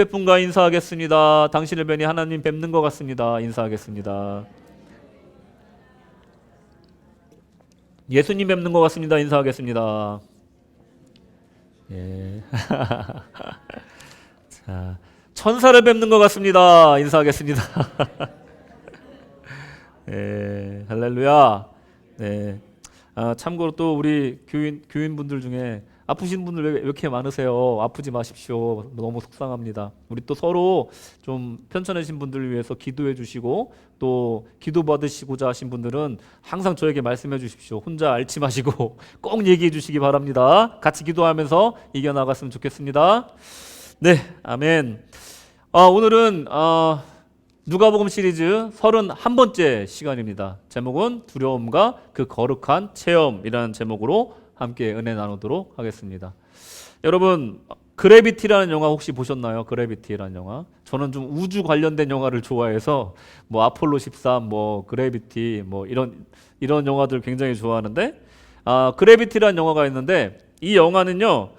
옆에 분과 인사하겠습니다. 당신을 뵈니 하나님 뵙는 것 같습니다. 인사하겠습니다. 예수님 뵙는 것 같습니다. 인사하겠습니다. 예. 자, 천사를 뵙는 것 같습니다. 인사하겠습니다. 예, 할렐루야. 네. 참고로 또 우리 교인분들 중에 아프신 분들 왜 이렇게 많으세요? 아프지 마십시오. 너무 속상합니다. 우리 또 서로 좀 편찮으신 분들을 위해서 기도해 주시고 또 기도 받으시고자 하신 분들은 항상 저에게 말씀해 주십시오. 혼자 앓지 마시고 꼭 얘기해 주시기 바랍니다. 같이 기도하면서 이겨나갔으면 좋겠습니다. 네, 아멘. 오늘은 누가복음 시리즈 31번째 시간입니다. 제목은 두려움과 그 거룩한 체험이라는 제목으로 함께 은혜 나누도록 하겠습니다. 여러분, 그래비티라는 영화 혹시 보셨나요? 그래비티라는 영화. 저는 좀 우주 관련된 영화를 좋아해서 뭐 아폴로 13, 뭐 그래비티, 뭐 이런 영화들 굉장히 좋아하는데 그래비티라는 영화가 있는데 이 영화는요.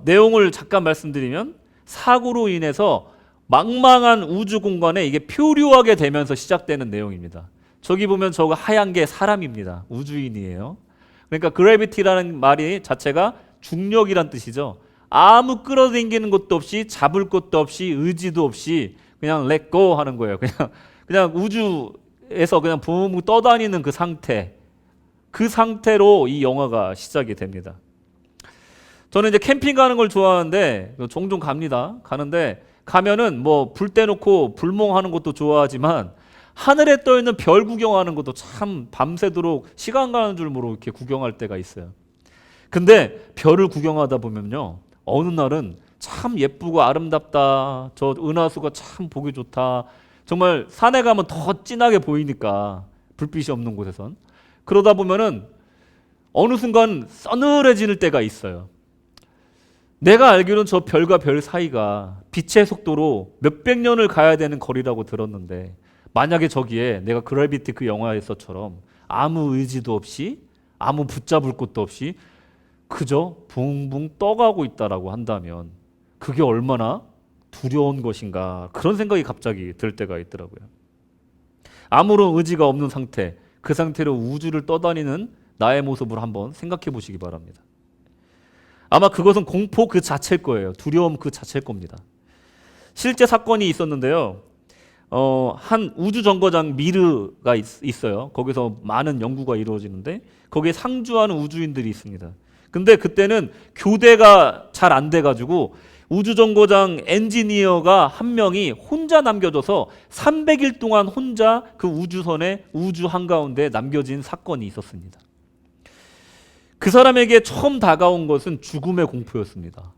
내용을 잠깐 말씀드리면 사고로 인해서 망망한 우주 공간에 이게 표류하게 되면서 시작되는 내용입니다. 저기 보면 저거 하얀 게 사람입니다. 우주인이에요. 그러니까 그래비티라는 말이 자체가 중력이란 뜻이죠. 아무 끌어당기는 것도 없이 잡을 것도 없이 의지도 없이 그냥 let go 하는 거예요. 그냥 우주에서 그냥 붕붕 떠다니는 그 상태. 그 상태로 이 영화가 시작이 됩니다. 저는 이제 캠핑 가는 걸 좋아하는데 종종 갑니다. 가는데 가면은 뭐 불 떼놓고 불멍하는 것도 좋아하지만 하늘에 떠 있는 별 구경하는 것도 참 밤새도록 시간 가는 줄 모르고 이렇게 구경할 때가 있어요. 근데 별을 구경하다 보면요, 어느 날은 참 예쁘고 아름답다. 저 은하수가 참 보기 좋다. 정말 산에 가면 더 진하게 보이니까 불빛이 없는 곳에선 그러다 보면은 어느 순간 서늘해지는 때가 있어요. 내가 알기로는 저 별과 별 사이가 빛의 속도로 몇백 년을 가야 되는 거리라고 들었는데 만약에 저기에 내가 그래비티 그 영화에서처럼 아무 의지도 없이 아무 붙잡을 것도 없이 그저 붕붕 떠가고 있다라고 한다면 그게 얼마나 두려운 것인가 그런 생각이 갑자기 들 때가 있더라고요. 아무런 의지가 없는 상태, 그 상태로 우주를 떠다니는 나의 모습을 한번 생각해 보시기 바랍니다. 아마 그것은 공포 그 자체일 거예요. 두려움 그 자체일 겁니다. 실제 사건이 있었는데요. 한 우주정거장 미르가 있어요. 거기서 많은 연구가 이루어지는데 거기에 상주하는 우주인들이 있습니다. 근데 그때는 교대가 잘 안 돼가지고 우주정거장 엔지니어가 한 명이 혼자 남겨져서 300일 동안 혼자 그 우주선의 우주 한가운데 남겨진 사건이 있었습니다. 그 사람에게 처음 다가온 것은 죽음의 공포였습니다.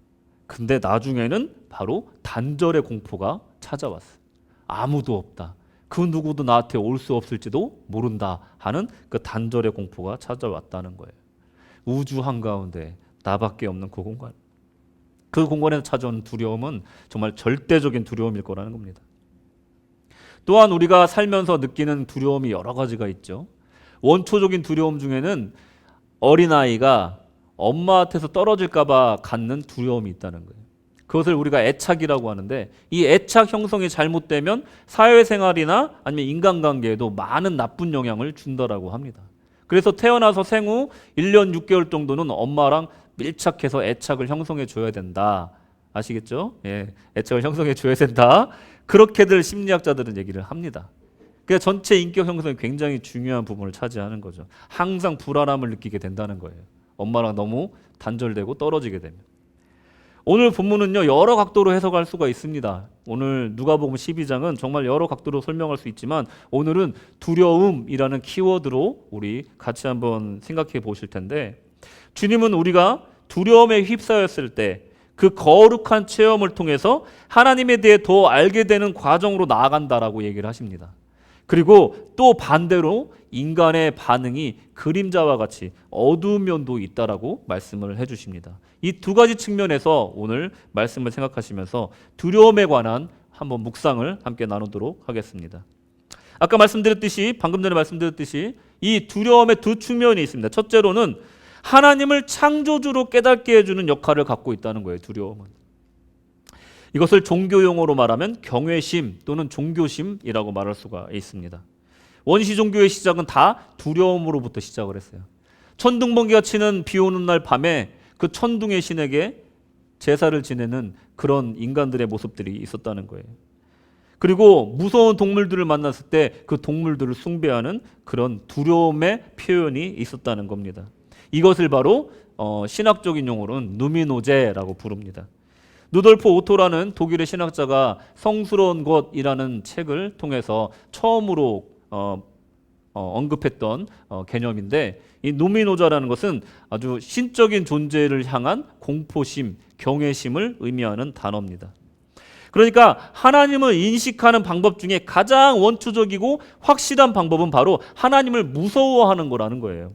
근데 나중에는 바로 단절의 공포가 찾아왔어요. 아무도 없다. 그 누구도 나한테 올 수 없을지도 모른다 하는 그 단절의 공포가 찾아왔다는 거예요. 우주 한가운데 나밖에 없는 그 공간. 그 공간에서 찾아온 두려움은 정말 절대적인 두려움일 거라는 겁니다. 또한 우리가 살면서 느끼는 두려움이 여러 가지가 있죠. 원초적인 두려움 중에는 어린아이가 엄마한테서 떨어질까 봐 갖는 두려움이 있다는 거예요. 그것을 우리가 애착이라고 하는데 이 애착 형성이 잘못되면 사회생활이나 아니면 인간관계에도 많은 나쁜 영향을 준다라고 합니다. 그래서 태어나서 생후 1년 6개월 정도는 엄마랑 밀착해서 애착을 형성해 줘야 된다. 아시겠죠? 예, 애착을 형성해 줘야 된다. 그렇게들 심리학자들은 얘기를 합니다. 그러니까 전체 인격 형성이 굉장히 중요한 부분을 차지하는 거죠. 항상 불안함을 느끼게 된다는 거예요. 엄마랑 너무 단절되고 떨어지게 되면. 오늘 본문은요, 여러 각도로 해석할 수가 있습니다. 오늘 누가복음 12장은 정말 여러 각도로 설명할 수 있지만 오늘은 두려움이라는 키워드로 우리 같이 한번 생각해 보실 텐데 주님은 우리가 두려움에 휩싸였을 때 그 거룩한 체험을 통해서 하나님에 대해 더 알게 되는 과정으로 나아간다라고 얘기를 하십니다. 그리고 또 반대로 인간의 반응이 그림자와 같이 어두운 면도 있다라고 말씀을 해주십니다. 이 두 가지 측면에서 오늘 말씀을 생각하시면서 두려움에 관한 한번 묵상을 함께 나누도록 하겠습니다. 아까 말씀드렸듯이 방금 전에 말씀드렸듯이 이 두려움의 두 측면이 있습니다. 첫째로는 하나님을 창조주로 깨닫게 해주는 역할을 갖고 있다는 거예요. 두려움은. 이것을 종교 용어로 말하면 경외심 또는 종교심이라고 말할 수가 있습니다. 원시 종교의 시작은 다 두려움으로부터 시작을 했어요. 천둥번개가 치는 비 오는 날 밤에 그 천둥의 신에게 제사를 지내는 그런 인간들의 모습들이 있었다는 거예요. 그리고 무서운 동물들을 만났을 때 그 동물들을 숭배하는 그런 두려움의 표현이 있었다는 겁니다. 이것을 바로 신학적인 용어로는 누미노제라고 부릅니다. 누돌프 오토라는 독일의 신학자가 성스러운 것이라는 책을 통해서 처음으로 언급했던 개념인데, 이 누미노자라는 것은 아주 신적인 존재를 향한 공포심, 경외심을 의미하는 단어입니다. 그러니까 하나님을 인식하는 방법 중에 가장 원초적이고 확실한 방법은 바로 하나님을 무서워하는 거라는 거예요.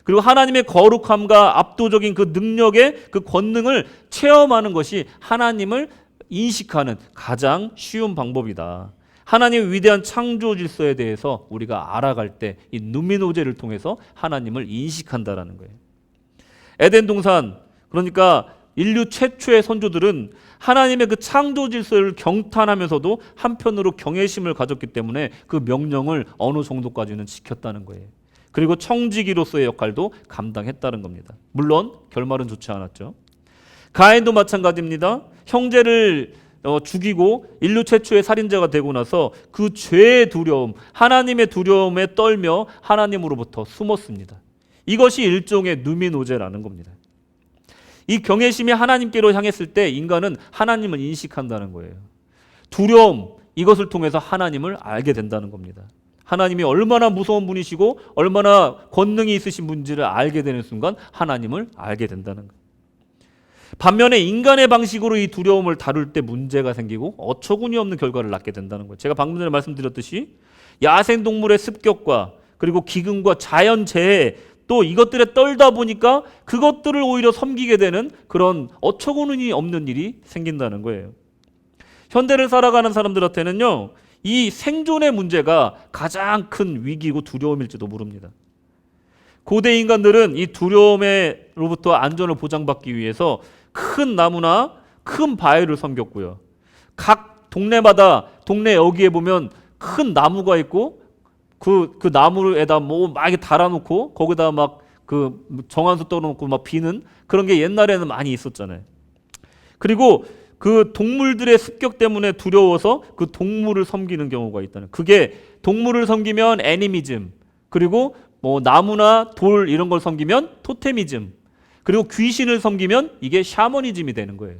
그리고 하나님의 거룩함과 압도적인 그 능력의 그 권능을 체험하는 것이 하나님을 인식하는 가장 쉬운 방법이다. 하나님의 위대한 창조 질서에 대해서 우리가 알아갈 때 이 누미노제를 통해서 하나님을 인식한다라는 거예요. 에덴 동산, 그러니까 인류 최초의 선조들은 하나님의 그 창조 질서를 경탄하면서도 한편으로 경외심을 가졌기 때문에 그 명령을 어느 정도까지는 지켰다는 거예요. 그리고 청지기로서의 역할도 감당했다는 겁니다. 물론 결말은 좋지 않았죠. 가인도 마찬가지입니다. 형제를 죽이고 인류 최초의 살인자가 되고 나서 그 죄의 두려움, 하나님의 두려움에 떨며 하나님으로부터 숨었습니다. 이것이 일종의 누미노제라는 겁니다. 이 경외심이 하나님께로 향했을 때 인간은 하나님을 인식한다는 거예요. 두려움, 이것을 통해서 하나님을 알게 된다는 겁니다. 하나님이 얼마나 무서운 분이시고 얼마나 권능이 있으신 분인지를 알게 되는 순간 하나님을 알게 된다는 거예요. 반면에 인간의 방식으로 이 두려움을 다룰 때 문제가 생기고 어처구니 없는 결과를 낳게 된다는 거예요. 제가 방금 전에 말씀드렸듯이 야생동물의 습격과 그리고 기근과 자연재해, 또 이것들에 떨다 보니까 그것들을 오히려 섬기게 되는 그런 어처구니 없는 일이 생긴다는 거예요. 현대를 살아가는 사람들한테는요, 이 생존의 문제가 가장 큰 위기고 두려움일지도 모릅니다. 고대 인간들은 이 두려움으로부터 안전을 보장받기 위해서 큰 나무나 큰 바위를 섬겼고요. 각 동네마다 동네 여기에 보면 큰 나무가 있고 그 나무에다 뭐 막 이렇게 달아놓고 거기다 막 그 정한수 떠놓고 막 비는 그런 게 옛날에는 많이 있었잖아요. 그리고 그 동물들의 습격 때문에 두려워서 그 동물을 섬기는 경우가 있다는. 그게 동물을 섬기면 애니미즘, 그리고 뭐 나무나 돌 이런 걸 섬기면 토테미즘, 그리고 귀신을 섬기면 이게 샤머니즘이 되는 거예요.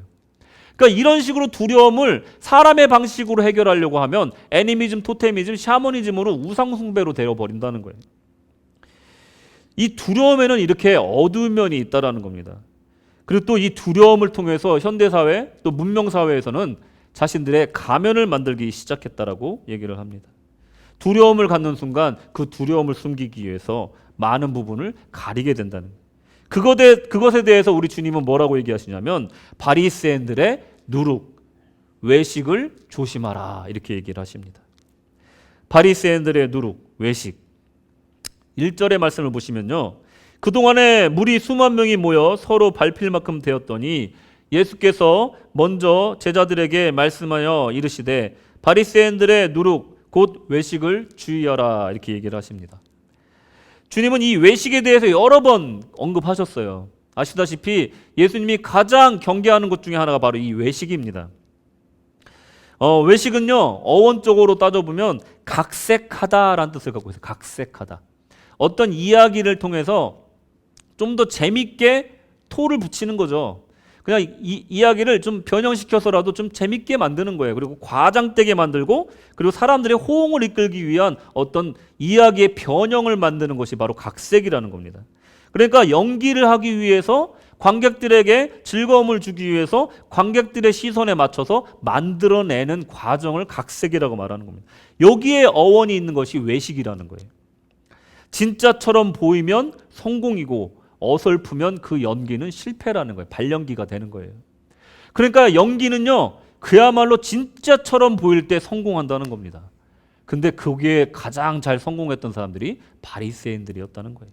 그러니까 이런 식으로 두려움을 사람의 방식으로 해결하려고 하면 애니미즘, 토테미즘, 샤머니즘으로 우상숭배로 되어버린다는 거예요. 이 두려움에는 이렇게 어두운 면이 있다는 겁니다. 그리고 또 이 두려움을 통해서 현대사회 또 문명사회에서는 자신들의 가면을 만들기 시작했다라고 얘기를 합니다. 두려움을 갖는 순간 그 두려움을 숨기기 위해서 많은 부분을 가리게 된다는 거예요. 그것에 대해서 우리 주님은 뭐라고 얘기하시냐면 바리새인들의 누룩, 외식을 조심하라 이렇게 얘기를 하십니다. 바리새인들의 누룩, 외식. 1절의 말씀을 보시면요, 그동안에 무리 수만 명이 모여 서로 밟힐 만큼 되었더니 예수께서 먼저 제자들에게 말씀하여 이르시되 바리새인들의 누룩 곧 외식을 주의하라 이렇게 얘기를 하십니다. 주님은 이 외식에 대해서 여러 번 언급하셨어요. 아시다시피 예수님이 가장 경계하는 것 중에 하나가 바로 이 외식입니다. 외식은요, 어원적으로 따져보면 각색하다라는 뜻을 갖고 있어요. 각색하다. 어떤 이야기를 통해서 좀 더 재밌게 토를 붙이는 거죠. 그냥 이 이야기를 좀 변형시켜서라도 좀 재밌게 만드는 거예요. 그리고 과장되게 만들고, 그리고 사람들의 호응을 이끌기 위한 어떤 이야기의 변형을 만드는 것이 바로 각색이라는 겁니다. 그러니까 연기를 하기 위해서 관객들에게 즐거움을 주기 위해서 관객들의 시선에 맞춰서 만들어내는 과정을 각색이라고 말하는 겁니다. 여기에 어원이 있는 것이 외식이라는 거예요. 진짜처럼 보이면 성공이고 어설프면 그 연기는 실패라는 거예요. 발연기가 되는 거예요. 그러니까 연기는요, 그야말로 진짜처럼 보일 때 성공한다는 겁니다. 근데 거기에 가장 잘 성공했던 사람들이 바리새인들이었다는 거예요.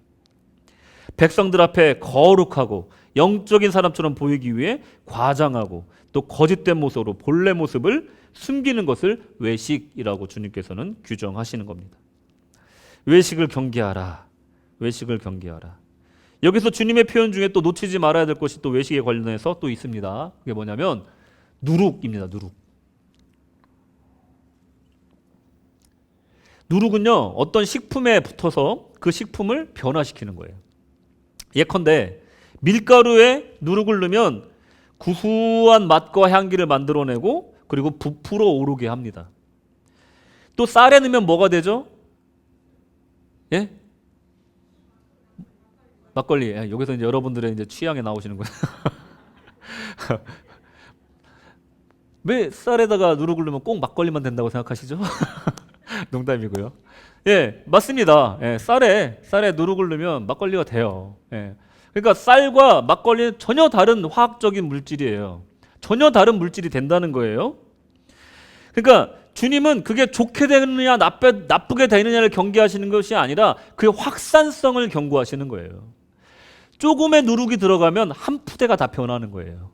백성들 앞에 거룩하고 영적인 사람처럼 보이기 위해 과장하고 또 거짓된 모습으로 본래 모습을 숨기는 것을 외식이라고 주님께서는 규정하시는 겁니다. 외식을 경계하라. 외식을 경계하라. 여기서 주님의 표현 중에 또 놓치지 말아야 될 것이 또 외식에 관련해서 또 있습니다. 그게 뭐냐면 누룩입니다. 누룩. 누룩은요, 어떤 식품에 붙어서 그 식품을 변화시키는 거예요. 예컨대 밀가루에 누룩을 넣으면 구수한 맛과 향기를 만들어내고 그리고 부풀어 오르게 합니다. 또 쌀에 넣으면 뭐가 되죠? 예? 막걸리. 예, 여기서 이제 여러분들의 이제 취향에 나오시는 거예요. 왜 쌀에다가 누룩을 넣으면 꼭 막걸리만 된다고 생각하시죠? 농담이고요. 예, 맞습니다. 예, 쌀에 누룩을 넣으면 막걸리가 돼요. 예. 그러니까 쌀과 막걸리는 전혀 다른 화학적인 물질이에요. 전혀 다른 물질이 된다는 거예요. 그러니까 주님은 그게 좋게 되느냐 나쁘게 되느냐를 경계하시는 것이 아니라 그 확산성을 경고하시는 거예요. 조금의 누룩이 들어가면 한 푸대가 다 변하는 거예요.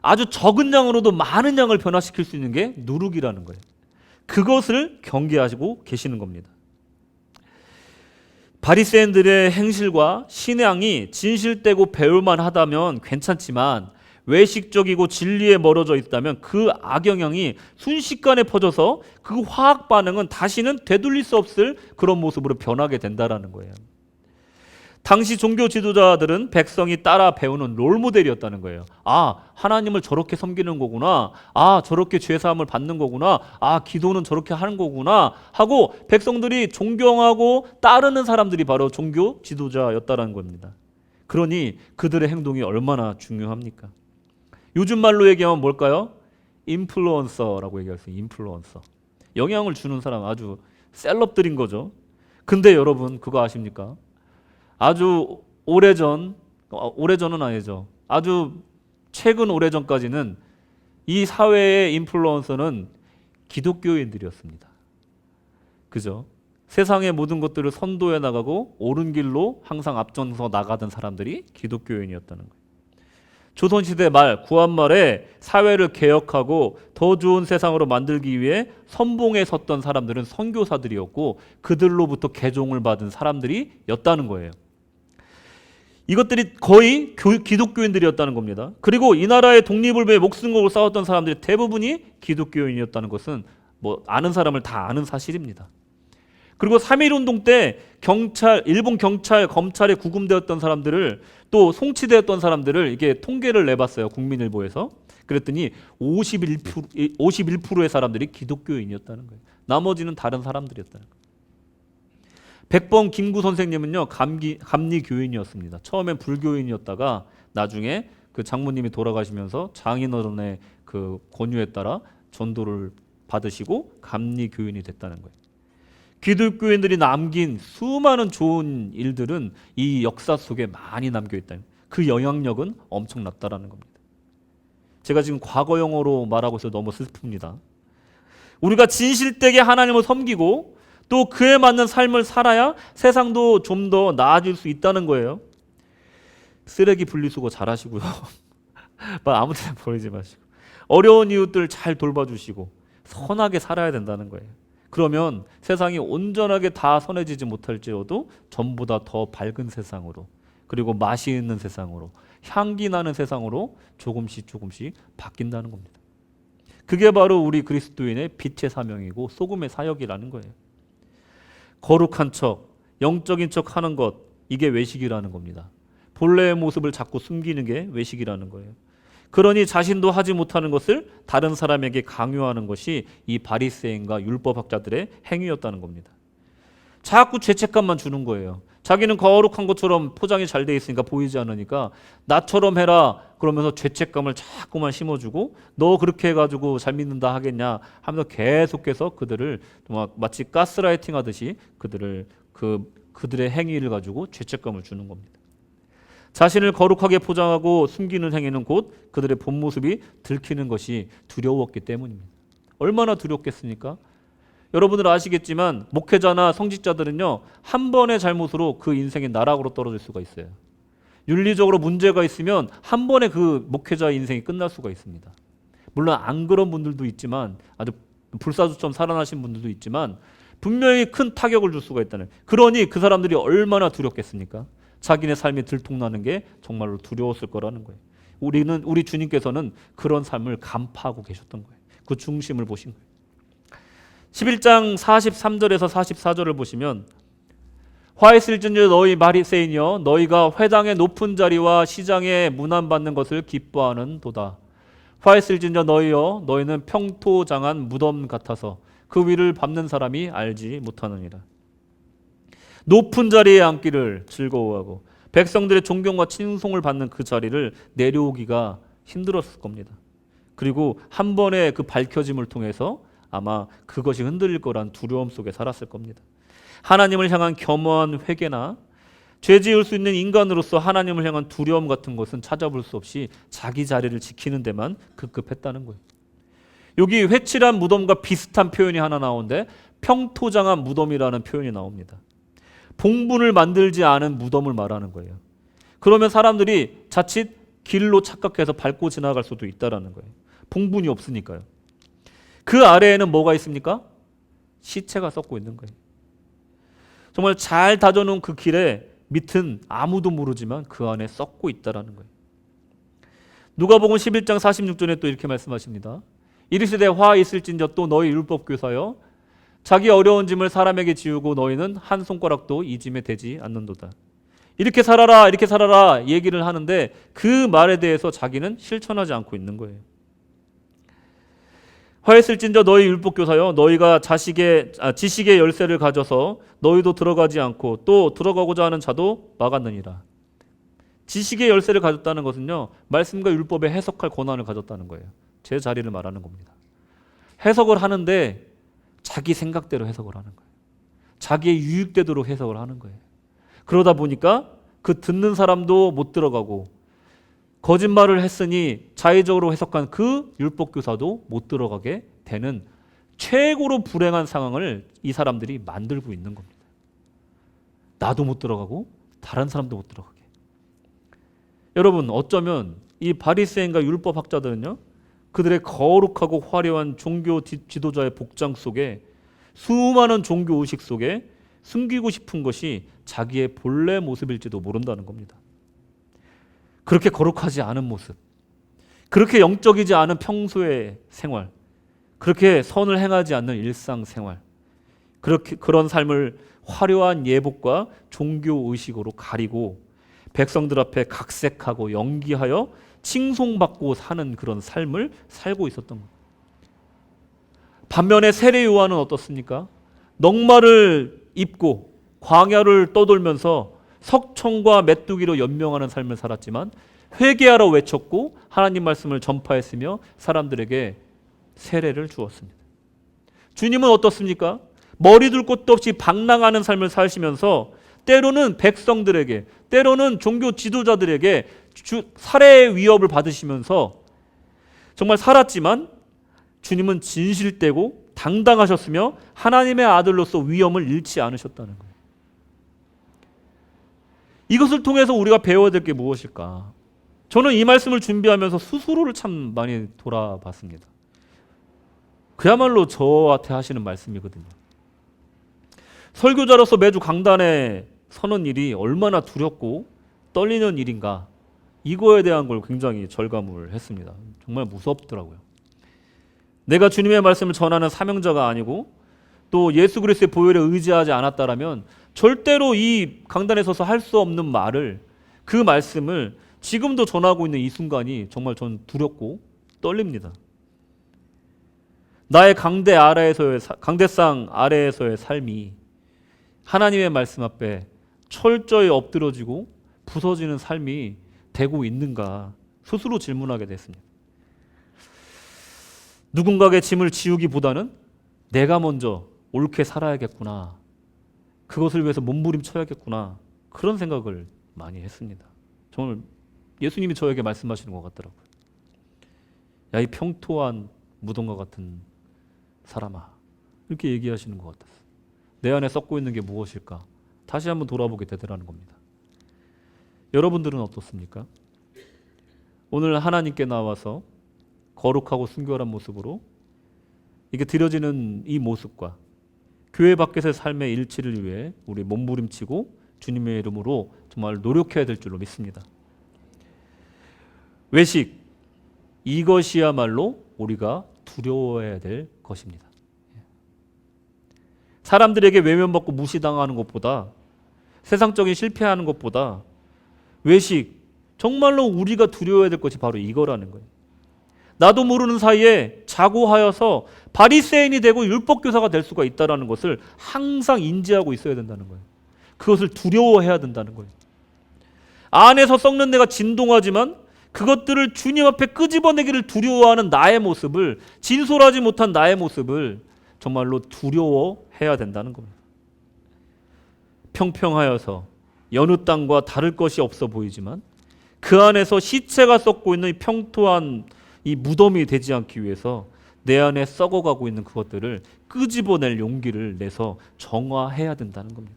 아주 적은 양으로도 많은 양을 변화시킬 수 있는 게 누룩이라는 거예요. 그것을 경계하시고 계시는 겁니다. 바리새인들의 행실과 신앙이 진실되고 배울만 하다면 괜찮지만 외식적이고 진리에 멀어져 있다면 그 악영향이 순식간에 퍼져서 그 화학 반응은 다시는 되돌릴 수 없을 그런 모습으로 변하게 된다는 거예요. 당시 종교 지도자들은 백성이 따라 배우는 롤모델이었다는 거예요. 아, 하나님을 저렇게 섬기는 거구나. 아, 저렇게 죄사함을 받는 거구나. 아, 기도는 저렇게 하는 거구나 하고 백성들이 존경하고 따르는 사람들이 바로 종교 지도자였다는 겁니다. 그러니 그들의 행동이 얼마나 중요합니까? 요즘 말로 얘기하면 뭘까요? 인플루언서라고 얘기할 수 있어요. 인플루언서. 영향을 주는 사람, 아주 셀럽들인 거죠. 근데 여러분 그거 아십니까? 아주 오래전은 아니죠. 아주 최근 오래전까지는 이 사회의 인플루언서는 기독교인들이었습니다. 그죠? 세상의 모든 것들을 선도해 나가고 옳은 길로 항상 앞장서 나가던 사람들이 기독교인이었다는 거예요. 조선시대 말, 구한말에 사회를 개혁하고 더 좋은 세상으로 만들기 위해 선봉에 섰던 사람들은 선교사들이었고 그들로부터 개종을 받은 사람들이었다는 거예요. 이것들이 거의 기독교인들이었다는 겁니다. 그리고 이 나라의 독립을 위해 목숨 걸고 싸웠던 사람들이 대부분이 기독교인이었다는 것은 뭐 아는 사람을 다 아는 사실입니다. 그리고 3.1운동 때 일본 경찰, 검찰에 구금되었던 사람들을 또 송치되었던 사람들을 이게 통계를 내봤어요. 국민일보에서. 그랬더니 51%의 사람들이 기독교인이었다는 거예요. 나머지는 다른 사람들이었다는 거예요. 백범 김구 선생님은요 감리 교인이었습니다. 처음엔 불교인이었다가 나중에 그 장모님이 돌아가시면서 장인어른의 그 권유에 따라 전도를 받으시고 감리 교인이 됐다는 거예요. 기독교인들이 남긴 수많은 좋은 일들은 이 역사 속에 많이 남겨 있다. 그 영향력은 엄청났다라는 겁니다. 제가 지금 과거 영어로 말하고 있어서 너무 슬픕니다. 우리가 진실되게 하나님을 섬기고 또 그에 맞는 삶을 살아야 세상도 좀 더 나아질 수 있다는 거예요. 쓰레기 분리수거 잘 하시고요. 아무 데나 버리지 마시고 어려운 이웃들 잘 돌봐주시고 선하게 살아야 된다는 거예요. 그러면 세상이 온전하게 다 선해지지 못할지라도 전보다 더 밝은 세상으로 그리고 맛이 있는 세상으로 향기 나는 세상으로 조금씩 바뀐다는 겁니다. 그게 바로 우리 그리스도인의 빛의 사명이고 소금의 사역이라는 거예요. 거룩한 척, 영적인 척 하는 것, 이게 외식이라는 겁니다. 본래의 모습을 자꾸 숨기는 게 외식이라는 거예요. 그러니 자신도 하지 못하는 것을 다른 사람에게 강요하는 것이 이 바리새인과 율법학자들의 행위였다는 겁니다. 자꾸 죄책감만 주는 거예요. 자기는 거룩한 것처럼 포장이 잘 돼 있으니까 보이지 않으니까 나처럼 해라 그러면서 죄책감을 자꾸만 심어주고 너 그렇게 해가지고 잘 믿는다 하겠냐 하면서 계속해서 그들을 마치 가스라이팅 하듯이 그들의 행위를 가지고 죄책감을 주는 겁니다. 자신을 거룩하게 포장하고 숨기는 행위는 곧 그들의 본 모습이 들키는 것이 두려웠기 때문입니다. 얼마나 두렵겠습니까? 여러분들 아시겠지만 목회자나 성직자들은요 한 번의 잘못으로 그 인생이 나락으로 떨어질 수가 있어요. 윤리적으로 문제가 있으면 한 번에 그 목회자의 인생이 끝날 수가 있습니다. 물론 안 그런 분들도 있지만, 아주 불사조처럼 살아나신 분들도 있지만 분명히 큰 타격을 줄 수가 있다는. 그러니 그 사람들이 얼마나 두렵겠습니까? 자기네 삶이 들통나는 게 정말로 두려웠을 거라는 거예요. 우리 주님께서는 그런 삶을 간파하고 계셨던 거예요. 그 중심을 보신 거예요. 11장 43절에서 44절을 보시면 화 있을진저 너희 바리새인이여 너희가 회당의 높은 자리와 시장에 문안받는 것을 기뻐하는 도다. 화 있을진저 너희여 너희는 평토장한 무덤 같아서 그 위를 밟는 사람이 알지 못하느니라. 높은 자리에 앉기를 즐거워하고 백성들의 존경과 칭송을 받는 그 자리를 내려오기가 힘들었을 겁니다. 그리고 한 번의 그 밝혀짐을 통해서 아마 그것이 흔들릴 거란 두려움 속에 살았을 겁니다. 하나님을 향한 겸허한 회개나 죄 지을 수 있는 인간으로서 하나님을 향한 두려움 같은 것은 찾아볼 수 없이 자기 자리를 지키는 데만 급급했다는 거예요. 여기 회칠한 무덤과 비슷한 표현이 하나 나오는데 평토장한 무덤이라는 표현이 나옵니다. 봉분을 만들지 않은 무덤을 말하는 거예요. 그러면 사람들이 자칫 길로 착각해서 밟고 지나갈 수도 있다라는 거예요. 봉분이 없으니까요. 그 아래에는 뭐가 있습니까? 시체가 썩고 있는 거예요. 정말 잘 다져놓은 그 길에 밑은 아무도 모르지만 그 안에 썩고 있다라는 거예요. 누가복음 11장 46절에 또 이렇게 말씀하십니다. 이르시되 화 있을진저 또 너희 율법교사여 자기 어려운 짐을 사람에게 지우고 너희는 한 손가락도 이 짐에 대지 않는도다. 이렇게 살아라 이렇게 살아라 얘기를 하는데 그 말에 대해서 자기는 실천하지 않고 있는 거예요. 화 있을진저 너희 율법교사여 너희가 지식의 열쇠를 가져서 너희도 들어가지 않고 또 들어가고자 하는 자도 막았느니라. 지식의 열쇠를 가졌다는 것은요 말씀과 율법에 해석할 권한을 가졌다는 거예요. 제 자리를 말하는 겁니다. 해석을 하는데 자기 생각대로 해석을 하는 거예요. 자기의 유익되도록 해석을 하는 거예요. 그러다 보니까 그 듣는 사람도 못 들어가고 거짓말을 했으니 자의적으로 해석한 그 율법교사도 못 들어가게 되는 최고로 불행한 상황을 이 사람들이 만들고 있는 겁니다. 나도 못 들어가고 다른 사람도 못 들어가게. 여러분 어쩌면 이 바리새인과 율법학자들은요 그들의 거룩하고 화려한 종교 지도자의 복장 속에 수많은 종교 의식 속에 숨기고 싶은 것이 자기의 본래 모습일지도 모른다는 겁니다. 그렇게 거룩하지 않은 모습, 그렇게 영적이지 않은 평소의 생활, 그렇게 선을 행하지 않는 일상생활, 그런 삶을 화려한 예복과 종교 의식으로 가리고 백성들 앞에 각색하고 연기하여 칭송받고 사는 그런 삶을 살고 있었던 것. 반면에 세례 요한은 어떻습니까? 넉마를 입고 광야를 떠돌면서 석청과 메뚜기로 연명하는 삶을 살았지만 회개하라 외쳤고 하나님 말씀을 전파했으며 사람들에게 세례를 주었습니다. 주님은 어떻습니까? 머리 둘 곳도 없이 방랑하는 삶을 사시면서 때로는 백성들에게 때로는 종교 지도자들에게 살해의 위협을 받으시면서 정말 살았지만 주님은 진실되고 당당하셨으며 하나님의 아들로서 위엄을 잃지 않으셨다는 거예요. 이것을 통해서 우리가 배워야 될 게 무엇일까? 저는 이 말씀을 준비하면서 스스로를 참 많이 돌아봤습니다. 그야말로 저한테 하시는 말씀이거든요. 설교자로서 매주 강단에 서는 일이 얼마나 두렵고 떨리는 일인가, 이거에 대한 걸 굉장히 절감을 했습니다. 정말 무섭더라고요. 내가 주님의 말씀을 전하는 사명자가 아니고 또 예수 그리스도의 보혈에 의지하지 않았다라면 절대로 이 강단에 서서 할 수 없는 말을, 그 말씀을 지금도 전하고 있는 이 순간이 정말 전 두렵고 떨립니다. 나의 강대상 아래에서의 삶이 하나님의 말씀 앞에 철저히 엎드러지고 부서지는 삶이 되고 있는가 스스로 질문하게 됐습니다. 누군가의 짐을 지우기보다는 내가 먼저 옳게 살아야겠구나, 그것을 위해서 몸부림쳐야겠구나, 그런 생각을 많이 했습니다. 정말 예수님이 저에게 말씀하시는 것 같더라고요. 야, 이 평토한 무덤과 같은 사람아, 이렇게 얘기하시는 것 같았어요. 내 안에 썩고 있는 게 무엇일까? 다시 한번 돌아보게 되더라는 겁니다. 여러분들은 어떻습니까? 오늘 하나님께 나와서 거룩하고 순결한 모습으로 이게 드려지는 이 모습과 교회 밖에서의 삶의 일치를 위해 우리 몸부림치고 주님의 이름으로 정말 노력해야 될 줄로 믿습니다. 외식, 이것이야말로 우리가 두려워해야 될 것입니다. 사람들에게 외면받고 무시당하는 것보다, 세상적인 실패하는 것보다 외식, 정말로 우리가 두려워해야 될 것이 바로 이거라는 거예요. 나도 모르는 사이에 자고하여서 바리새인이 되고 율법교사가 될 수가 있다는 것을 항상 인지하고 있어야 된다는 거예요. 그것을 두려워해야 된다는 거예요. 안에서 썩는 내가 진동하지만 그것들을 주님 앞에 끄집어내기를 두려워하는 나의 모습을, 진솔하지 못한 나의 모습을 정말로 두려워해야 된다는 겁니다. 평평하여서 여느 땅과 다를 것이 없어 보이지만 그 안에서 시체가 썩고 있는 이 평토한 이 무덤이 되지 않기 위해서 내 안에 썩어가고 있는 그것들을 끄집어낼 용기를 내서 정화해야 된다는 겁니다.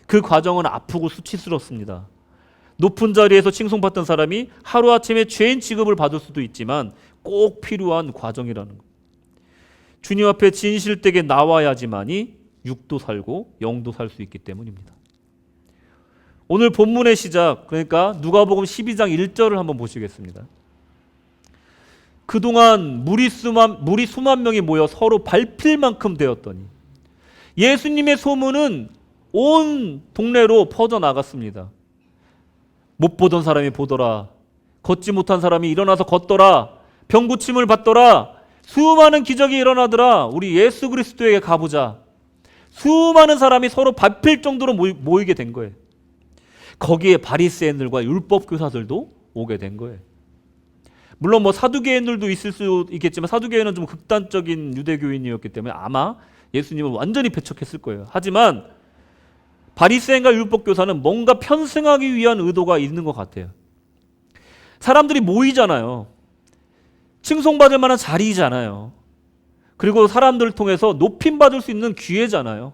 그 과정은 아프고 수치스럽습니다. 높은 자리에서 칭송받던 사람이 하루아침에 죄인 취급을 받을 수도 있지만 꼭 필요한 과정이라는 것. 주님 앞에 진실되게 나와야지만이 육도 살고 영도 살 수 있기 때문입니다. 오늘 본문의 시작, 그러니까 누가복음 12장 1절을 한번 보시겠습니다. 그동안 무리 수만 명이 모여 서로 밟힐 만큼 되었더니 예수님의 소문은 온 동네로 퍼져나갔습니다. 못 보던 사람이 보더라. 걷지 못한 사람이 일어나서 걷더라. 병 고침을 받더라. 수많은 기적이 일어나더라. 우리 예수 그리스도에게 가보자. 수많은 사람이 서로 밟힐 정도로 모이게 된 거예요. 거기에 바리새인들과 율법 교사들도 오게 된 거예요. 물론 사두개인들도 있을 수 있겠지만 사두개인은 좀 극단적인 유대교인이었기 때문에 아마 예수님을 완전히 배척했을 거예요. 하지만 바리새인과 율법 교사는 뭔가 편승하기 위한 의도가 있는 것 같아요. 사람들이 모이잖아요. 칭송받을 만한 자리잖아요. 그리고 사람들을 통해서 높임받을 수 있는 기회잖아요.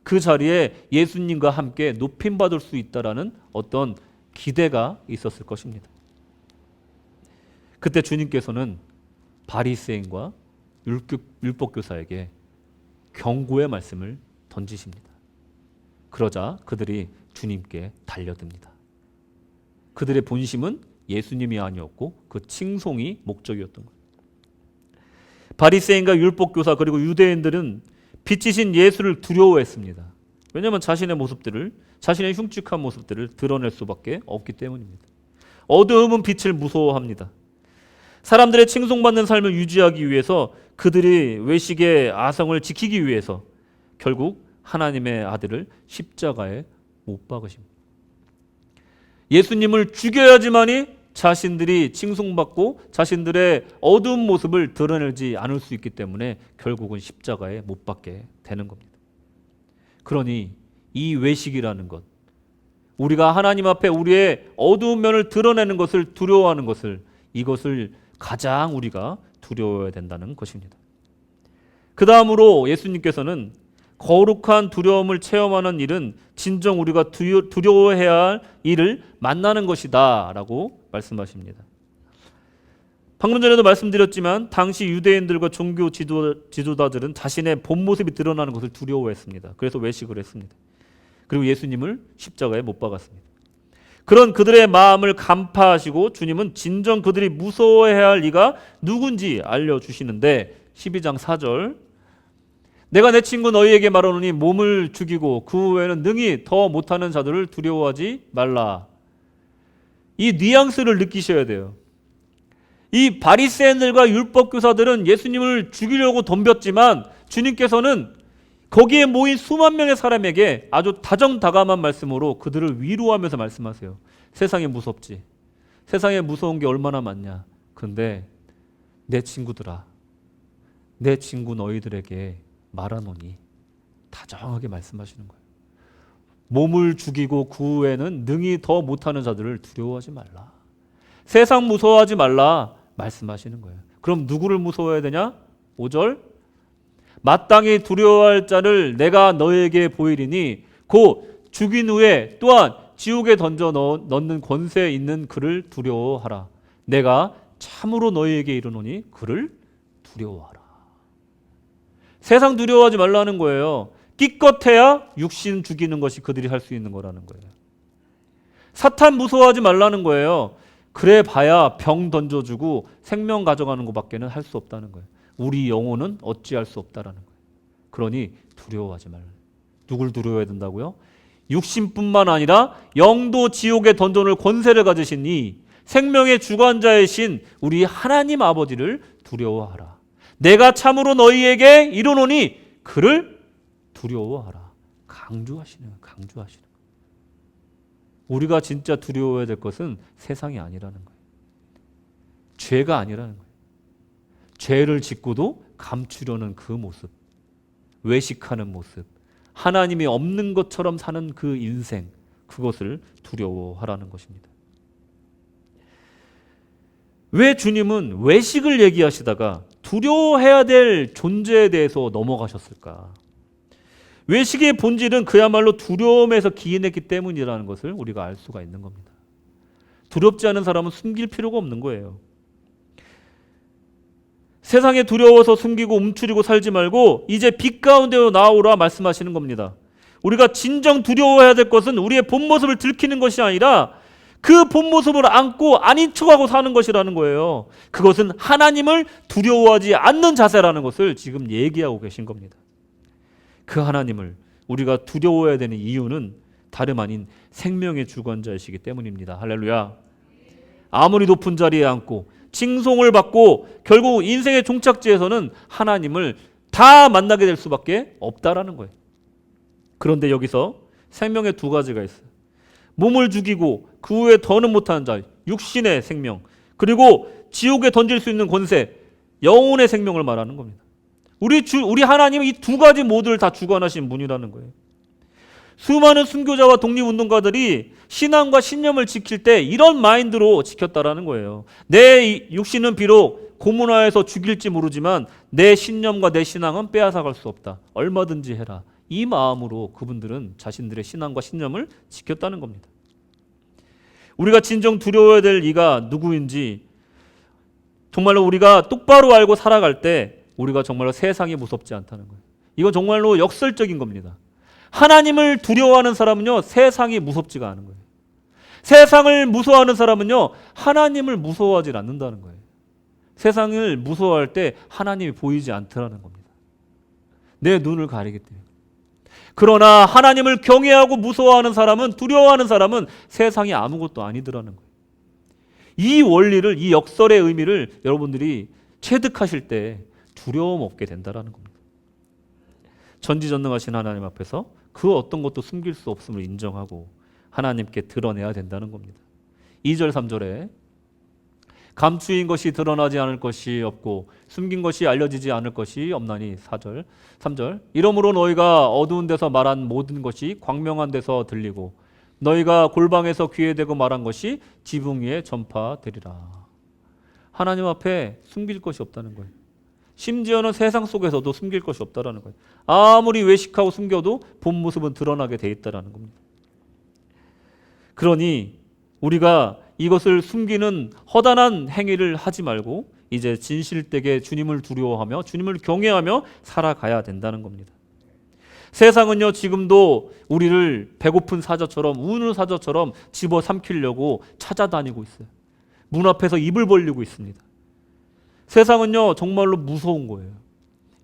그 자리에 예수님과 함께 높임받을 수 있다라는 어떤 기대가 있었을 것입니다. 그때 주님께서는 바리새인과 율법교사에게 경고의 말씀을 던지십니다. 그러자 그들이 주님께 달려듭니다. 그들의 본심은 예수님이 아니었고 그 칭송이 목적이었던 거예요. 바리새인과 율법교사 그리고 유대인들은 빛이신 예수를 두려워했습니다. 왜냐하면 자신의 모습들을, 자신의 흉측한 모습들을 드러낼 수밖에 없기 때문입니다. 어두움은 빛을 무서워합니다. 사람들의 칭송받는 삶을 유지하기 위해서 그들이 외식의 아성을 지키기 위해서 결국 하나님의 아들을 십자가에 못 박으십니다. 예수님을 죽여야지만이 자신들이 칭송받고 자신들의 어두운 모습을 드러내지 않을 수 있기 때문에 결국은 십자가에 못 박게 되는 겁니다. 그러니 이 외식이라는 것, 우리가 하나님 앞에 우리의 어두운 면을 드러내는 것을 두려워하는 것을, 이것을 가장 우리가 두려워해야 된다는 것입니다. 그 다음으로 예수님께서는 거룩한 두려움을 체험하는 일은 진정 우리가 두려워해야 할 일을 만나는 것이다 라고 말씀하십니다. 방금 전에도 말씀드렸지만 당시 유대인들과 종교 지도자들은 자신의 본 모습이 드러나는 것을 두려워했습니다. 그래서 외식을 했습니다. 그리고 예수님을 십자가에 못 박았습니다. 그런 그들의 마음을 간파하시고 주님은 진정 그들이 무서워해야 할 이가 누군지 알려주시는데 12장 4절, 내가 내 친구 너희에게 말하노니 몸을 죽이고 그 외에는 능히 더 못하는 자들을 두려워하지 말라. 이 뉘앙스를 느끼셔야 돼요. 이 바리새인들과 율법교사들은 예수님을 죽이려고 덤볐지만 주님께서는 거기에 모인 수만 명의 사람에게 아주 다정다감한 말씀으로 그들을 위로하면서 말씀하세요. 세상에 무섭지. 세상에 무서운 게 얼마나 많냐. 그런데 내 친구들아, 내 친구 너희들에게 말하노니, 다정하게 말씀하시는 거예요. 몸을 죽이고 그 후에는 능히 더 못하는 자들을 두려워하지 말라. 세상 무서워하지 말라 말씀하시는 거예요. 그럼 누구를 무서워해야 되냐? 5절, 마땅히 두려워할 자를 내가 너에게 보이리니 곧 죽인 후에 또한 지옥에 던져 넣는 권세 있는 그를 두려워하라. 내가 참으로 너희에게 이르노니 그를 두려워하라. 세상 두려워하지 말라는 거예요. 기껏해야 육신 죽이는 것이 그들이 할 수 있는 거라는 거예요. 사탄 무서워하지 말라는 거예요. 그래 봐야 병 던져주고 생명 가져가는 것밖에는 할 수 없다는 거예요. 우리 영혼은 어찌할 수 없다라는 거예요. 그러니 두려워하지 말라. 누굴 두려워해야 된다고요? 육신뿐만 아니라 영도 지옥에 던져놓을 권세를 가지신 이 생명의 주관자이신 우리 하나님 아버지를 두려워하라. 내가 참으로 너희에게 이르노니 그를 두려워하라. 강조하시는 거예요. 우리가 진짜 두려워해야 될 것은 세상이 아니라는 거예요. 죄가 아니라는 거예요. 죄를 짓고도 감추려는 그 모습, 외식하는 모습, 하나님이 없는 것처럼 사는 그 인생, 그것을 두려워하라는 것입니다. 왜 주님은 외식을 얘기하시다가 두려워해야 될 존재에 대해서 넘어가셨을까? 외식의 본질은 그야말로 두려움에서 기인했기 때문이라는 것을 우리가 알 수가 있는 겁니다. 두렵지 않은 사람은 숨길 필요가 없는 거예요. 세상에 두려워서 숨기고 움츠리고 살지 말고 이제 빛 가운데로 나오라 말씀하시는 겁니다. 우리가 진정 두려워해야 될 것은 우리의 본 모습을 들키는 것이 아니라 그 본 모습을 안고 아닌 척하고 사는 것이라는 거예요. 그것은 하나님을 두려워하지 않는 자세라는 것을 지금 얘기하고 계신 겁니다. 그 하나님을 우리가 두려워해야 되는 이유는 다름 아닌 생명의 주관자이시기 때문입니다. 할렐루야. 아무리 높은 자리에 앉고 칭송을 받고 결국 인생의 종착지에서는 하나님을 다 만나게 될 수밖에 없다라는 거예요. 그런데 여기서 생명의 두 가지가 있어요. 몸을 죽이고 그 후에 더는 못하는 자, 육신의 생명, 그리고 지옥에 던질 수 있는 권세, 영혼의 생명을 말하는 겁니다. 우리 하나님은 이 두 가지 모두를 다 주관하신 분이라는 거예요. 수많은 순교자와 독립운동가들이 신앙과 신념을 지킬 때 이런 마인드로 지켰다라는 거예요. 내 육신은 비록 고문하여서 죽일지 모르지만 내 신념과 내 신앙은 빼앗아갈 수 없다. 얼마든지 해라. 이 마음으로 그분들은 자신들의 신앙과 신념을 지켰다는 겁니다. 우리가 진정 두려워해야 될 이가 누구인지 정말로 우리가 똑바로 알고 살아갈 때 우리가 정말로 세상이 무섭지 않다는 거예요. 이건 정말로 역설적인 겁니다. 하나님을 두려워하는 사람은요, 세상이 무섭지가 않은 거예요. 세상을 무서워하는 사람은요, 하나님을 무서워하지 않는다는 거예요. 세상을 무서워할 때 하나님이 보이지 않더라는 겁니다. 내 눈을 가리기 때문에. 그러나 하나님을 경외하고 무서워하는 사람은, 두려워하는 사람은 세상이 아무것도 아니더라는 거예요. 이 원리를, 이 역설의 의미를 여러분들이 체득하실 때 두려움 없게 된다는 겁니다. 전지전능하신 하나님 앞에서 그 어떤 것도 숨길 수 없음을 인정하고 하나님께 드러내야 된다는 겁니다. 2절 3절에 감추인 것이 드러나지 않을 것이 없고 숨긴 것이 알려지지 않을 것이 없나니 4절 3절 이러므로 너희가 어두운 데서 말한 모든 것이 광명한 데서 들리고 너희가 골방에서 귀에 대고 말한 것이 지붕 위에 전파되리라. 하나님 앞에 숨길 것이 없다는 거예요. 심지어는 세상 속에서도 숨길 것이 없다라는 거예요. 아무리 외식하고 숨겨도 본 모습은 드러나게 돼 있다라는 겁니다. 그러니 우리가 이것을 숨기는 허단한 행위를 하지 말고 이제 진실되게 주님을 두려워하며 주님을 경외하며 살아가야 된다는 겁니다. 세상은요 지금도 우리를 배고픈 사자처럼 우는 사자처럼 집어삼키려고 찾아다니고 있어요. 문 앞에서 입을 벌리고 있습니다. 세상은요 정말로 무서운 거예요.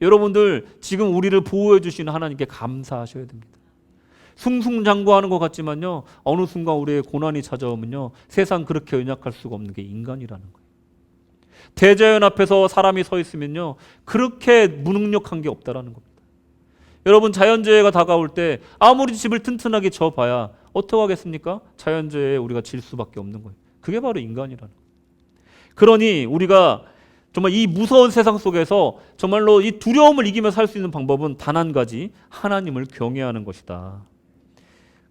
여러분들 지금 우리를 보호해 주시는 하나님께 감사하셔야 됩니다. 승승장구하는 것 같지만요 어느 순간 우리의 고난이 찾아오면요 세상 그렇게 연약할 수가 없는 게 인간이라는 거예요. 대자연 앞에서 사람이 서 있으면요 그렇게 무능력한 게 없다라는 겁니다. 여러분 자연재해가 다가올 때 아무리 집을 튼튼하게 져봐야 어떻게 하겠습니까? 자연재해에 우리가 질 수밖에 없는 거예요. 그게 바로 인간이라는 거예요. 그러니 우리가 정말 이 무서운 세상 속에서 정말로 이 두려움을 이기며 살 수 있는 방법은 단 한 가지, 하나님을 경외하는 것이다.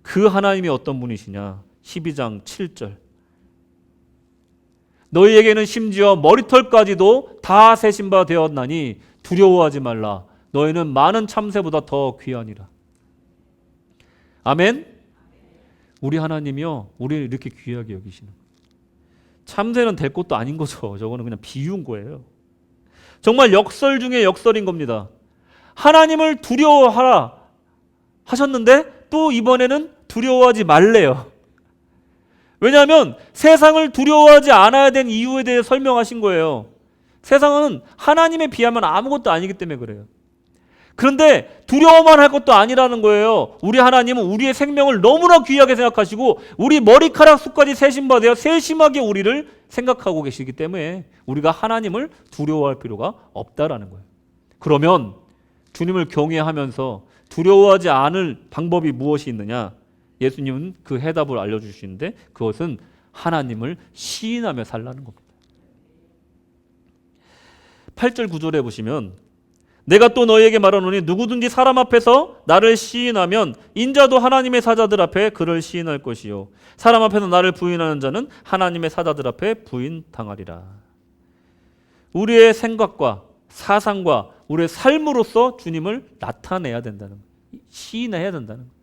그 하나님이 어떤 분이시냐? 12장 7절 너희에게는 심지어 머리털까지도 다 세신 바 되었나니 두려워하지 말라. 너희는 많은 참새보다 더 귀하니라. 아멘. 우리 하나님이요 우리를 이렇게 귀하게 여기시는 거예요. 참새는 될 것도 아닌 거죠. 저거는 그냥 비유인 거예요. 정말 역설 중에 역설인 겁니다. 하나님을 두려워하라 하셨는데 또 이번에는 두려워하지 말래요. 왜냐하면 세상을 두려워하지 않아야 된 이유에 대해 설명하신 거예요. 세상은 하나님에 비하면 아무것도 아니기 때문에 그래요. 그런데 두려워만 할 것도 아니라는 거예요. 우리 하나님은 우리의 생명을 너무나 귀하게 생각하시고 우리 머리카락 수까지 세심받아야 세심하게 우리를 생각하고 계시기 때문에 우리가 하나님을 두려워할 필요가 없다라는 거예요. 그러면 주님을 경외하면서 두려워하지 않을 방법이 무엇이 있느냐? 예수님은 그 해답을 알려주시는데 그것은 하나님을 시인하며 살라는 겁니다. 8절 9절에 보시면 내가 또 너희에게 말하노니 누구든지 사람 앞에서 나를 시인하면 인자도 하나님의 사자들 앞에 그를 시인할 것이요 사람 앞에서 나를 부인하는 자는 하나님의 사자들 앞에 부인당하리라. 우리의 생각과 사상과 우리의 삶으로서 주님을 나타내야 된다는 거예요. 시인해야 된다는 거예요.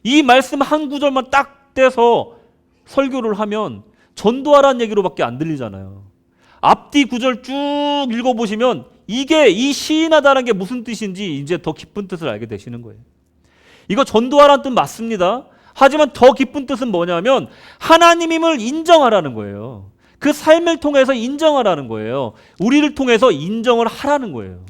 이 말씀 한 구절만 딱 떼서 설교를 하면 전도하라는 얘기로밖에 안 들리잖아요. 앞뒤 구절 쭉 읽어보시면 이게 이 시인하다는 게 무슨 뜻인지 이제 더 깊은 뜻을 알게 되시는 거예요. 이거 전도하라는 뜻 맞습니다. 하지만 더 깊은 뜻은 뭐냐면 하나님임을 인정하라는 거예요. 그 삶을 통해서 인정하라는 거예요. 우리를 통해서 인정을 하라는 거예요.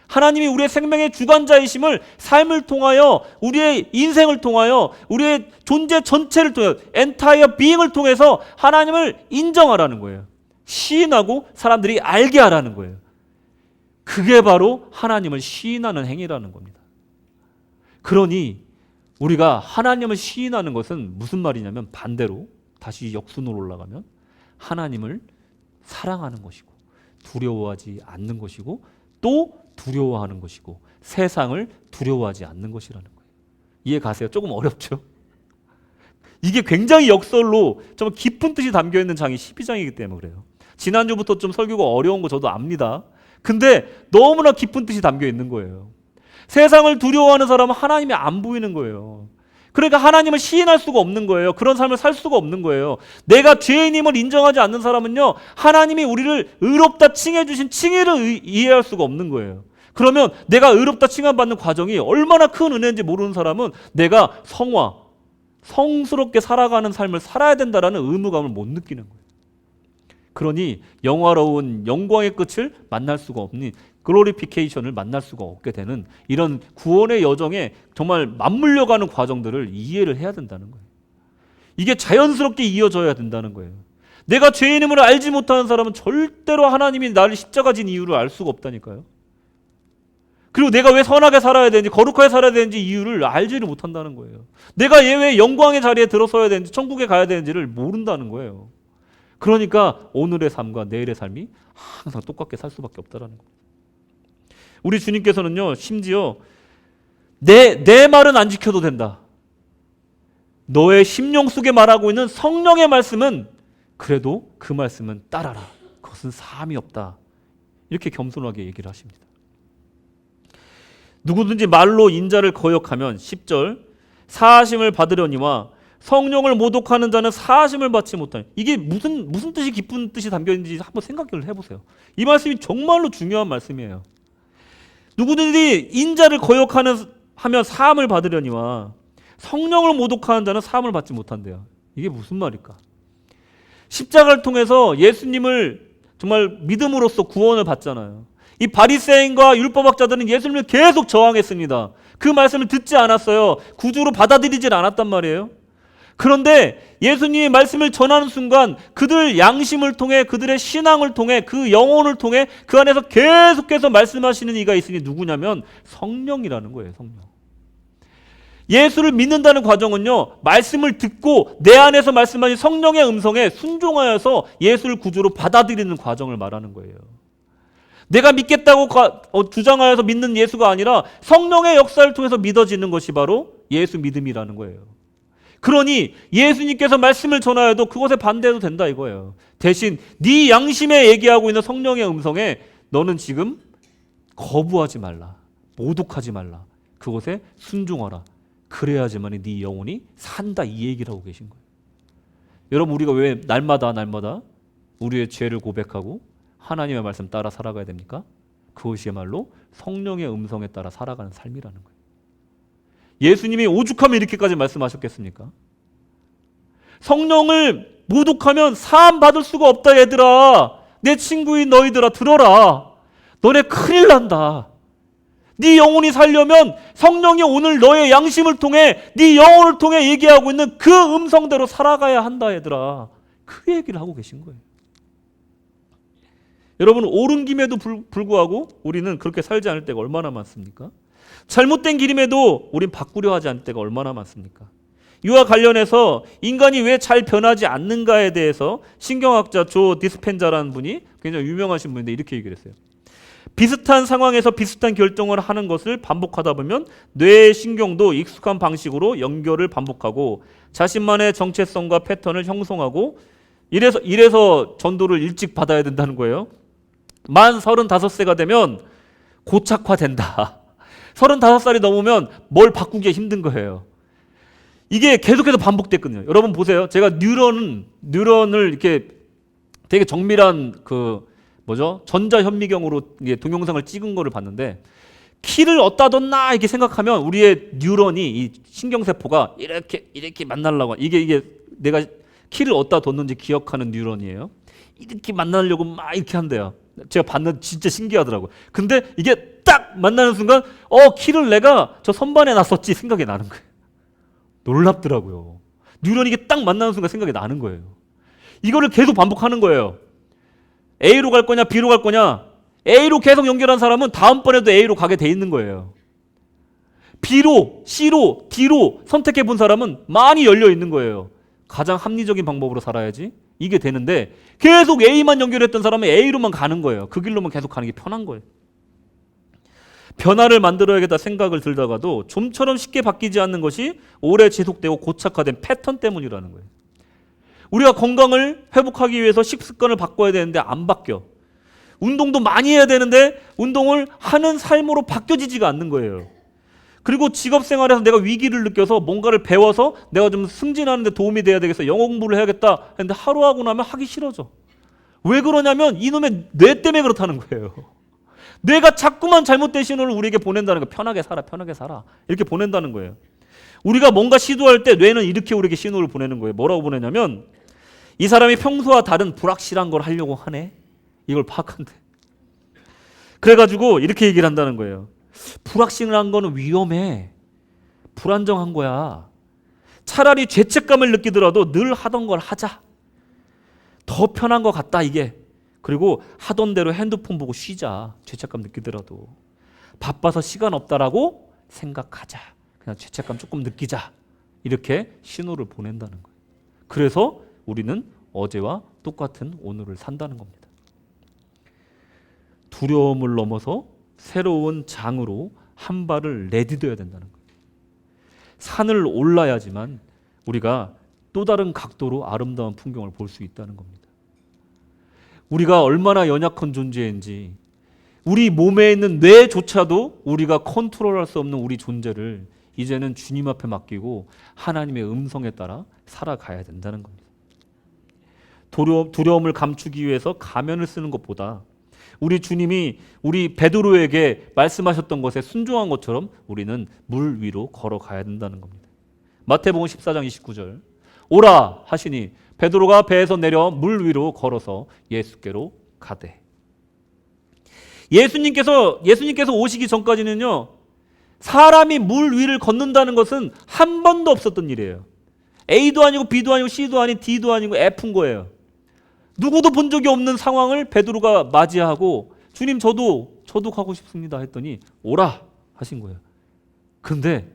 하나님이 우리의 생명의 주관자이심을 삶을 통하여 우리의 인생을 통하여 우리의 존재 전체를 통하여 엔타이어 비잉을 통해서 하나님을 인정하라는 거예요. 시인하고 사람들이 알게 하라는 거예요. 그게 바로 하나님을 시인하는 행위라는 겁니다. 그러니 우리가 하나님을 시인하는 것은 무슨 말이냐면 반대로 다시 역순으로 올라가면 하나님을 사랑하는 것이고 두려워하지 않는 것이고 또 두려워하는 것이고 세상을 두려워하지 않는 것이라는 거예요. 이해 가세요? 조금 어렵죠? 이게 굉장히 역설로 좀 깊은 뜻이 담겨있는 장이 12장이기 때문에 그래요. 지난주부터 좀 설교가 어려운 거 저도 압니다. 근데 너무나 깊은 뜻이 담겨있는 거예요. 세상을 두려워하는 사람은 하나님이 안 보이는 거예요. 그러니까 하나님을 시인할 수가 없는 거예요. 그런 삶을 살 수가 없는 거예요. 내가 죄인임을 인정하지 않는 사람은요, 하나님이 우리를 의롭다 칭해 주신 칭의를 이해할 수가 없는 거예요. 그러면 내가 의롭다 칭함받는 과정이 얼마나 큰 은혜인지 모르는 사람은 내가 성스럽게 살아가는 삶을 살아야 된다라는 의무감을 못 느끼는 거예요. 그러니 영화로운 영광의 끝을 만날 수가 없는 글로리피케이션을 만날 수가 없게 되는 이런 구원의 여정에 정말 맞물려가는 과정들을 이해를 해야 된다는 거예요. 이게 자연스럽게 이어져야 된다는 거예요. 내가 죄인임을 알지 못하는 사람은 절대로 하나님이 나를 십자가 진 이유를 알 수가 없다니까요. 그리고 내가 왜 선하게 살아야 되는지 거룩하게 살아야 되는지 이유를 알지를 못한다는 거예요. 내가 왜 영광의 자리에 들어서야 되는지 천국에 가야 되는지를 모른다는 거예요. 그러니까 오늘의 삶과 내일의 삶이 항상 똑같게 살 수밖에 없다는 겁니다. 우리 주님께서는요, 심지어 내 말은 안 지켜도 된다. 너의 심령 속에 말하고 있는 성령의 말씀은 그래도 그 말씀은 따라라. 그것은 사함이 없다. 이렇게 겸손하게 얘기를 하십니다. 누구든지 말로 인자를 거역하면 10절 사하심을 받으려니와 성령을 모독하는 자는 사하심을 받지 못하니. 이게 무슨 뜻이 깊은 뜻이 담겨있는지 한번 생각을 해보세요. 이 말씀이 정말로 중요한 말씀이에요. 누구든지 인자를 거역하면 사함을 받으려니와 성령을 모독하는 자는 사함을 받지 못한대요. 이게 무슨 말일까? 십자가를 통해서 예수님을 정말 믿음으로써 구원을 받잖아요. 이 바리새인과 율법학자들은 예수님을 계속 저항했습니다. 그 말씀을 듣지 않았어요. 구주로 받아들이질 않았단 말이에요. 그런데 예수님이 말씀을 전하는 순간 그들 양심을 통해 그들의 신앙을 통해 그 영혼을 통해 그 안에서 계속해서 말씀하시는 이가 있으니 누구냐면 성령이라는 거예요. 성령. 예수를 믿는다는 과정은요, 말씀을 듣고 내 안에서 말씀하신 성령의 음성에 순종하여서 예수를 구주로 받아들이는 과정을 말하는 거예요. 내가 믿겠다고 주장하여서 믿는 예수가 아니라 성령의 역사를 통해서 믿어지는 것이 바로 예수 믿음이라는 거예요. 그러니 예수님께서 말씀을 전하여도 그것에 반대해도 된다 이거예요. 대신 네 양심에 얘기하고 있는 성령의 음성에 너는 지금 거부하지 말라. 모독하지 말라. 그것에 순종하라. 그래야지만 네 영혼이 산다 이 얘기를 하고 계신 거예요. 여러분 우리가 왜 날마다 우리의 죄를 고백하고 하나님의 말씀 따라 살아가야 됩니까? 그것이야말로 성령의 음성에 따라 살아가는 삶이라는 거예요. 예수님이 오죽하면 이렇게까지 말씀하셨겠습니까? 성령을 모독하면 사함 받을 수가 없다 얘들아. 내 친구인 너희들아 들어라. 너네 큰일 난다. 네 영혼이 살려면 성령이 오늘 너의 양심을 통해 네 영혼을 통해 얘기하고 있는 그 음성대로 살아가야 한다 얘들아. 그 얘기를 하고 계신 거예요. 여러분 옳은 김에도 불구하고 우리는 그렇게 살지 않을 때가 얼마나 많습니까? 잘못된 길임에도 우린 바꾸려 하지 않을 때가 얼마나 많습니까? 이와 관련해서 인간이 왜 잘 변하지 않는가에 대해서 신경학자 조 디스펜자라는 분이 굉장히 유명하신 분인데 이렇게 얘기를 했어요. 비슷한 상황에서 비슷한 결정을 하는 것을 반복하다 보면 뇌의 신경도 익숙한 방식으로 연결을 반복하고 자신만의 정체성과 패턴을 형성하고 이래서 전도를 일찍 받아야 된다는 거예요. 만 35세가 되면 고착화된다. 35살이 넘으면 뭘 바꾸기가 힘든 거예요. 이게 계속해서 반복됐거든요. 여러분 보세요. 제가 뉴런을 이렇게 되게 정밀한 전자 현미경으로 동영상을 찍은 거를 봤는데 키를 어디다 뒀나 이렇게 생각하면 우리의 뉴런이 이 신경세포가 이렇게 만나려고 이게 내가 키를 어디다 뒀는지 기억하는 뉴런이에요. 이렇게 만나려고 막 이렇게 한대요. 제가 봤는데 진짜 신기하더라고요. 근데 이게 딱 만나는 순간 키를 내가 저 선반에 놨었지 생각이 나는 거예요. 놀랍더라고요. 뉴런이 이게 딱 만나는 순간 생각이 나는 거예요. 이거를 계속 반복하는 거예요. A로 갈 거냐 B로 갈 거냐. A로 계속 연결한 사람은 다음번에도 A로 가게 돼 있는 거예요. B로, C로, D로 선택해 본 사람은 많이 열려 있는 거예요. 가장 합리적인 방법으로 살아야지 이게 되는데 계속 A만 연결했던 사람은 A로만 가는 거예요. 그 길로만 계속 가는 게 편한 거예요. 변화를 만들어야겠다 생각을 들다가도 좀처럼 쉽게 바뀌지 않는 것이 오래 지속되고 고착화된 패턴 때문이라는 거예요. 우리가 건강을 회복하기 위해서 식습관을 바꿔야 되는데 안 바뀌어. 운동도 많이 해야 되는데 운동을 하는 삶으로 바뀌어지지가 않는 거예요. 그리고 직업 생활에서 내가 위기를 느껴서 뭔가를 배워서 내가 좀 승진하는 데 도움이 돼야 되겠어. 영어 공부를 해야겠다 했는데 하루 하고 나면 하기 싫어져. 왜 그러냐면 이놈의 뇌 때문에 그렇다는 거예요. 뇌가 자꾸만 잘못된 신호를 우리에게 보낸다는 거예요. 편하게 살아 이렇게 보낸다는 거예요. 우리가 뭔가 시도할 때 뇌는 이렇게 우리에게 신호를 보내는 거예요. 뭐라고 보내냐면 이 사람이 평소와 다른 불확실한 걸 하려고 하네. 이걸 파악한대. 그래가지고 이렇게 얘기를 한다는 거예요. 불확실한 거는 위험해. 불안정한 거야. 차라리 죄책감을 느끼더라도 늘 하던 걸 하자. 더 편한 것 같다 이게. 그리고 하던 대로 핸드폰 보고 쉬자. 죄책감 느끼더라도. 바빠서 시간 없다라고 생각하자. 그냥 죄책감 조금 느끼자. 이렇게 신호를 보낸다는 거예요. 그래서 우리는 어제와 똑같은 오늘을 산다는 겁니다. 두려움을 넘어서 새로운 장으로 한 발을 내디뎌야 된다는 거예요. 산을 올라야지만 우리가 또 다른 각도로 아름다운 풍경을 볼 수 있다는 겁니다. 우리가 얼마나 연약한 존재인지 우리 몸에 있는 뇌조차도 우리가 컨트롤할 수 없는 우리 존재를 이제는 주님 앞에 맡기고 하나님의 음성에 따라 살아가야 된다는 겁니다. 두려움을 감추기 위해서 가면을 쓰는 것보다 우리 주님이 우리 베드로에게 말씀하셨던 것에 순종한 것처럼 우리는 물 위로 걸어가야 된다는 겁니다. 마태복음 14장 29절 오라 하시니 베드로가 배에서 내려 물 위로 걸어서 예수께로 가되. 예수님께서 오시기 전까지는요, 사람이 물 위를 걷는다는 것은 한 번도 없었던 일이에요. A도 아니고 B도 아니고 C도 아니고 D도 아니고 F인 거예요. 누구도 본 적이 없는 상황을 베드로가 맞이하고 주님 저도 가고 싶습니다 했더니 오라 하신 거예요. 근데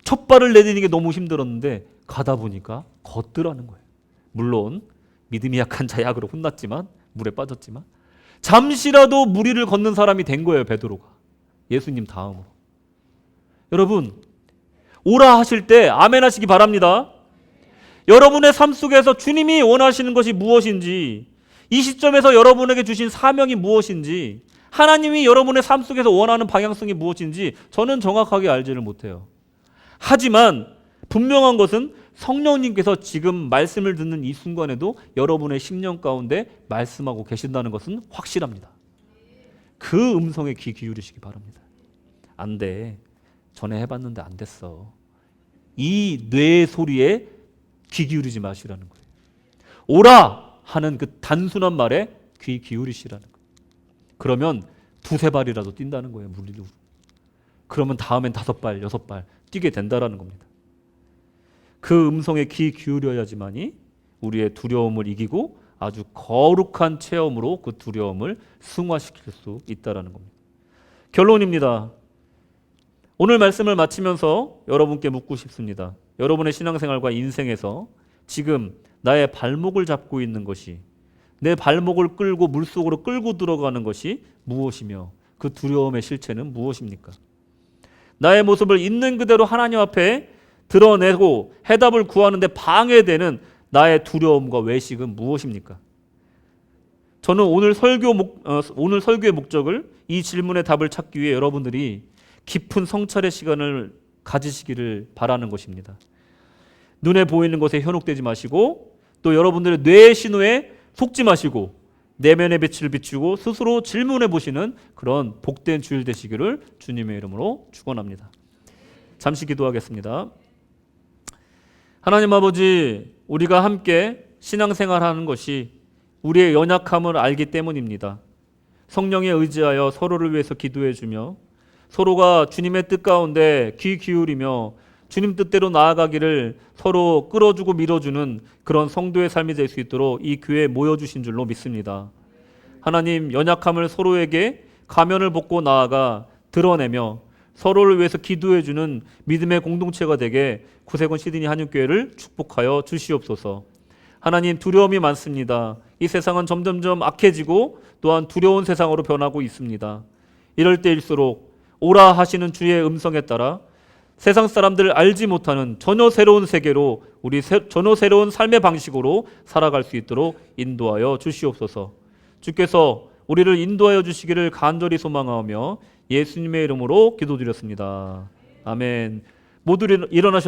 첫 발을 내디디는 게 너무 힘들었는데 가다 보니까 걷더라는 거예요. 물론 믿음이 약한 자약으로 혼났지만 물에 빠졌지만 잠시라도 물 위를 걷는 사람이 된 거예요. 베드로가 예수님 다음으로. 여러분 오라 하실 때 아멘 하시기 바랍니다. 여러분의 삶 속에서 주님이 원하시는 것이 무엇인지, 이 시점에서 여러분에게 주신 사명이 무엇인지, 하나님이 여러분의 삶 속에서 원하는 방향성이 무엇인지 저는 정확하게 알지를 못해요. 하지만 분명한 것은 성령님께서 지금 말씀을 듣는 이 순간에도 여러분의 심령 가운데 말씀하고 계신다는 것은 확실합니다. 그 음성에 귀 기울이시기 바랍니다. 안 돼. 전에 해봤는데 안 됐어. 이 뇌의 소리에 귀 기울이지 마시라는 거예요. 오라 하는 그 단순한 말에 귀 기울이시라는 거예요. 그러면 두세 발이라도 뛴다는 거예요. 물 위로. 그러면 다음엔 5발, 6발 뛰게 된다라는 겁니다. 그 음성에 귀 기울여야지만이 우리의 두려움을 이기고 아주 거룩한 체험으로 그 두려움을 승화시킬 수 있다라는 겁니다. 결론입니다. 오늘 말씀을 마치면서 여러분께 묻고 싶습니다. 여러분의 신앙생활과 인생에서 지금 나의 발목을 잡고 있는 것이, 내 발목을 끌고 물속으로 끌고 들어가는 것이 무엇이며 그 두려움의 실체는 무엇입니까? 나의 모습을 있는 그대로 하나님 앞에 드러내고 해답을 구하는데 방해되는 나의 두려움과 외식은 무엇입니까? 저는 오늘 설교의 목적을 이 질문의 답을 찾기 위해 여러분들이 깊은 성찰의 시간을 가지시기를 바라는 것입니다. 눈에 보이는 것에 현혹되지 마시고 또 여러분들의 뇌의 신호에 속지 마시고 내면의 빛을 비추고 스스로 질문해 보시는 그런 복된 주일 되시기를 주님의 이름으로 축원합니다. 잠시 기도하겠습니다. 하나님 아버지, 우리가 함께 신앙생활하는 것이 우리의 연약함을 알기 때문입니다. 성령에 의지하여 서로를 위해서 기도해 주며 서로가 주님의 뜻 가운데 귀 기울이며 주님 뜻대로 나아가기를 서로 끌어주고 밀어주는 그런 성도의 삶이 될 수 있도록 이 교회에 모여주신 줄로 믿습니다. 하나님, 연약함을 서로에게 가면을 벗고 나아가 드러내며 서로를 위해서 기도해주는 믿음의 공동체가 되게 구세군 시드니 한육교회를 축복하여 주시옵소서. 하나님, 두려움이 많습니다. 이 세상은 점점점 악해지고 또한 두려운 세상으로 변하고 있습니다. 이럴 때일수록 오라 하시는 주의 음성에 따라 세상 사람들 알지 못하는 전혀 새로운 세계로 우리 전혀 새로운 삶의 방식으로 살아갈 수 있도록 인도하여 주시옵소서. 주께서 우리를 인도하여 주시기를 간절히 소망하며 예수님의 이름으로 기도드렸습니다. 아멘. 모두 일어나셨습니다.